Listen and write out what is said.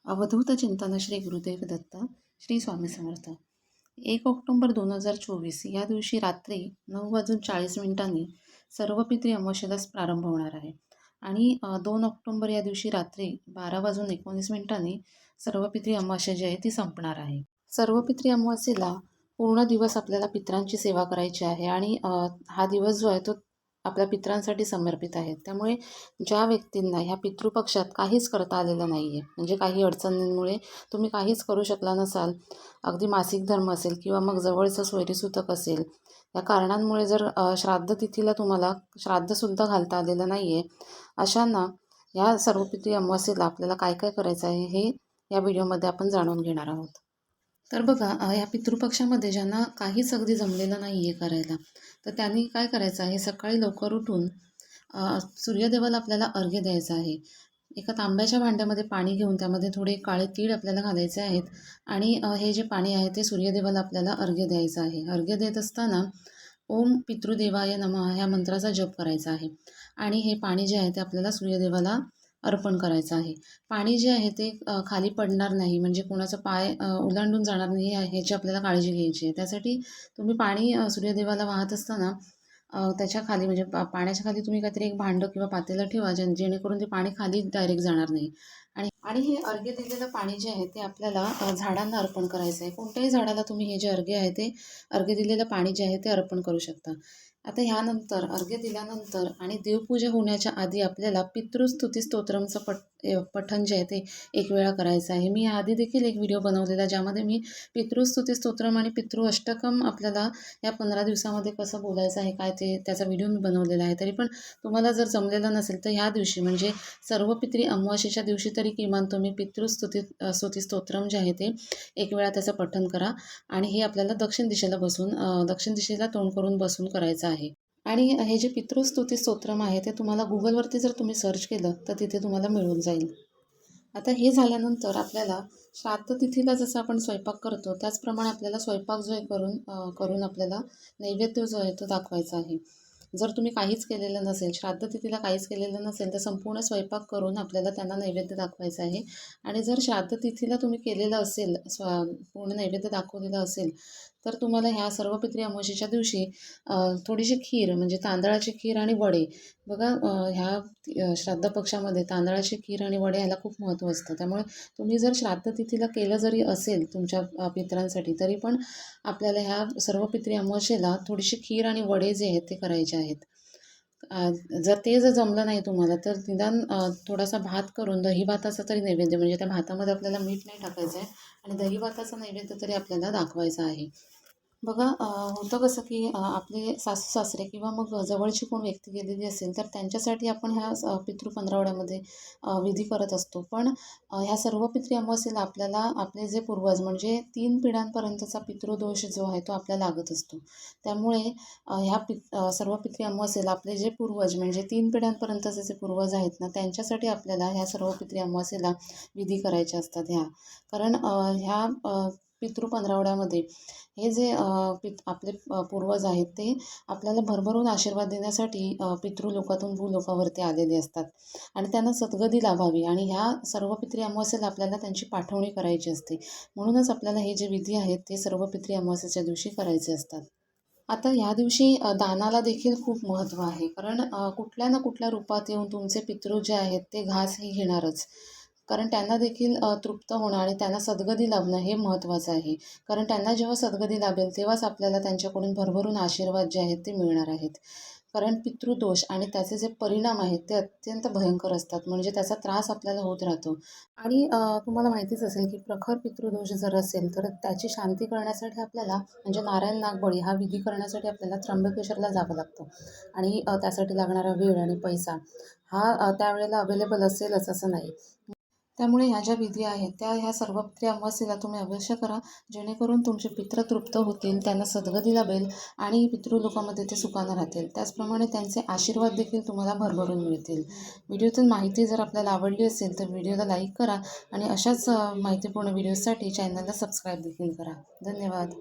अवधूत चिंतन श्री गुरुदेव दत्त श्री स्वामी समर्थ। 1 ऑक्टोबर 2024 या दिवशी रात्री 9:40 सर्व पितरी अमावस्येलाच प्रारंभ होणार आहे आणि 2 ऑक्टोबर या दिवशी रात्री 12:19 सर्व पितरी अमावस्या जी आहे ती संपणार आहे। सर्व पितरी अमावस्येला पूर्ण दिवस आपल्याला पितरांची सेवा करायची आहे आणि हा दिवस जो आहे तो आपल्या पितरांसाठी समर्पित आहे। त्यामुळे ज्या व्यक्तींना ह्या पितृपक्षात काहीच करता आलेलं नाही आहे, म्हणजे काही अडचणींमुळे तुम्ही काहीच करू शकला नसाल, अगदी मासिक धर्म असेल किंवा मग जवळचं स्वयंसूतक असेल, या कारणांमुळे जर श्राद्ध तिथीला तुम्हाला श्राद्धसुद्धा घालता आलेलं नाही आहे, अशांना ह्या सर्व पितरी अमावस्येला आपल्याला काय काय करायचं आहे हे या व्हिडिओमध्ये आपण जाणून घेणार आहोत। तर बघा, या पितृपक्षामध्ये ज्यांना काहीच अगदी जमलेलं नाही आहे करायला, तर त्यांनी काय करायचं आहे, सकाळी लवकर उठून सूर्यदेवाला आपल्याला अर्घ्य द्यायचा आहे। एका तांब्याच्या भांड्यामध्ये पाणी घेऊन त्यामध्ये थोडे काळे तीळ आपल्याला घालायचे आहेत आणि हे जे पाणी आहे ते सूर्यदेवाला आपल्याला अर्घ्य द्यायचं आहे। अर्घ्य देत असताना ओम पितृदेवाय नमः ह्या मंत्राचा जप करायचा आहे आणि हे पाणी जे आहे ते आपल्याला सूर्यदेवाला अर्पण करायचं आहे। पाणी जे आहे ते खाली पडणार नाही, म्हणजे कोणाचा पाय ओलांडून जाणार नाही ह्याची आपल्याला काळजी घ्यायची आहे। त्यासाठी तुम्ही पाणी सूर्यदेवाला वाहत असताना त्याच्या खाली म्हणजे पाण्याच्या खाली तुम्ही काहीतरी एक भांडं किंवा पातेलं ठेवा, जेणेकरून ते पाणी खाली डायरेक्ट जाणार नाही। आणि हे अर्घ्य दिलेलं पाणी जे आहे ते आपल्याला झाडांना अर्पण करायचं आहे। कोणत्याही झाडाला तुम्ही हे जे अर्घ्य आहे ते अर्घ्य दिलेलं पाणी जे आहे ते अर्पण करू शकता। आता ह्यानंतर अर्घ्य दिल्यानंतर आणि देवपूजा होण्याच्या आधी आपल्याला पितृस्तुती स्तोत्रमचं पठण जे आहे ते एक वेळा करायचं आहे। मी आधी देखील एक व्हिडिओ बनवलेला ज्यामध्ये मी पितृस्तुती स्तोत्रम आणि पितृ अष्टकम आपल्याला या 15 दिवसामध्ये कसं बोलायचं आहे काय ते त्याचा व्हिडिओ मी बनवलेला आहे। तरी पण तुम्हाला जर जमलेलं नसेल तर ह्या दिवशी म्हणजे सर्व पितरी अमावस्येच्या दिवशी तरी किमान तुम्ही स्तुती स्तोत्रम जे आहे ते एक वेळा त्याचं पठण करा आणि हे आपल्याला दक्षिण दिशेला तोंड करून बसून करायचं आहे। आणि हे जे पितृस्तुती स्तोत्रम आहे ते तुम्हाला गुगलवरती जर तुम्ही सर्च केलं तर तिथे तुम्हाला मिळून जाईल। आता हे झाल्यानंतर आपल्याला श्राद्ध तिथीला जसं आपण स्वयंपाक करतो त्याचप्रमाणे आपल्याला स्वयंपाक जो आहे करून आपल्याला नैवेद्य जो आहे तो दाखवायचा आहे। जर तुम्ही काहीच केलेलं नसेल, श्राद्ध तिथीला काहीच केलेलं नसेल, तर संपूर्ण स्वयंपाक करून आपल्याला त्यांना नैवेद्य दाखवायचं आहे। आणि जर श्राद्ध तिथीला तुम्ही केलेलं असेल, पूर्ण नैवेद्य दाखवलेलं असेल, तर तुम्हाला ह्या सर्व पितरी अमावस्येच्या दिवशी थोडीशी खीर म्हणजे तांदळाची खीर आणि वडे, बघा ह्या श्राद्ध पक्षामध्ये तांदळाची खीर आणि वडे ह्याला खूप महत्त्व असतं। त्यामुळे तुम्ही जर श्राद्ध तिथीला केलं जरी असेल तुमच्या पितरांसाठी, तरी पण आपल्याला ह्या सर्व पितरी अमावस्येला थोडीशी खीर आणि वडे जे आहेत ते करायचे आहेत। जर जमलं नाही तुम्हाला तर निदान थोडासा भात करून दही भाताचा तरी नैवेद्य, म्हणजे त्या भातामध्ये आपल्याला मीठ नाही टाकायचं आहे आणि दही भाताचा नैवेद्य तरी आपल्याला दाखवायचा आहे। बघा, होतं कसं की आपले सासू सासरे किंवा मग जवळची कोण व्यक्ती गेलेली असेल तर त्यांच्यासाठी आपण ह्या पितृ पंधरवड्यामध्ये विधी करत असतो। पण ह्या सर्व पितरी अमावस्येला आपल्याला आपले जे पूर्वज म्हणजे 3 पिढ्यांपर्यंतचा पितृदोष जो आहे तो आपल्याला लागत असतो। त्यामुळे सर्व पितरी अमावस्येला आपले जे पूर्वज म्हणजे 3 पिढ्यांपर्यंतचे जे पूर्वज आहेत ना, त्यांच्यासाठी आपल्याला ह्या सर्व पितरी अमावस्येला विधी करायचे असतात कारण ह्या पितृ पंधरवड्यामध्ये हे जे आपले पूर्वज आहेत ते आपल्याला भरभरून आशीर्वाद देण्यासाठी पितृलोकातून भूलोकावरती आलेले असतात आणि त्यांना सद्गती लाभावी आणि ह्या सर्व पितरी अमावस्येला आपल्याला त्यांची पाठवणी करायची असते। म्हणूनच आपल्याला हे जे विधी आहेत ते सर्व पितरी अमावस्येच्या दिवशी करायचे असतात। आता ह्या दिवशी दानाला देखील खूप महत्त्व आहे, कारण कुठल्या ना कुठल्या रूपात येऊन तुमचे पितृ जे आहेत ते घास हे घेणारच, कारण त्यांना देखील तृप्त होणं आणि त्यांना सद्गती लाभणं हे महत्त्वाचं आहे। कारण त्यांना जेव्हा सद्गती लाभेल तेव्हाच आपल्याला त्यांच्याकडून भरभरून आशीर्वाद जे आहेत ते मिळणार आहेत। कारण पितृदोष आणि त्याचे जे परिणाम आहेत ते अत्यंत भयंकर असतात, म्हणजे त्याचा त्रास आपल्याला होत राहतो। आणि तुम्हाला माहितीच असेल की प्रखर पितृदोष जर असेल तर त्याची शांती करण्यासाठी आपल्याला म्हणजे नारायण नागबळी हा विधी करण्यासाठी आपल्याला त्र्यंबकेश्वरला जावं लागतं आणि त्यासाठी लागणारा वेळ आणि पैसा हा त्यावेळेला अवेलेबल असेलच असं नाही। त्यामुळे ह्या ज्या विधी आहेत ह्या सर्व पितरी अमावस्येला तुम्ही अवश्य करा, जेणेकरून तुमचे पितृ तृप्त होतील, त्यांना सद्गती लाभेल आणि पितृलोकामध्ये ते सुखानं राहतील। त्याचप्रमाणे त्यांचे आशीर्वाद देखील तुम्हाला भरभरून मिळतील। व्हिडिओतील माहिती जर आपल्याला आवडली असेल तर व्हिडिओला लाईक करा आणि अशाच माहितीपूर्ण व्हिडिओसाठी चॅनलला सबस्क्राईब देखील करा। धन्यवाद।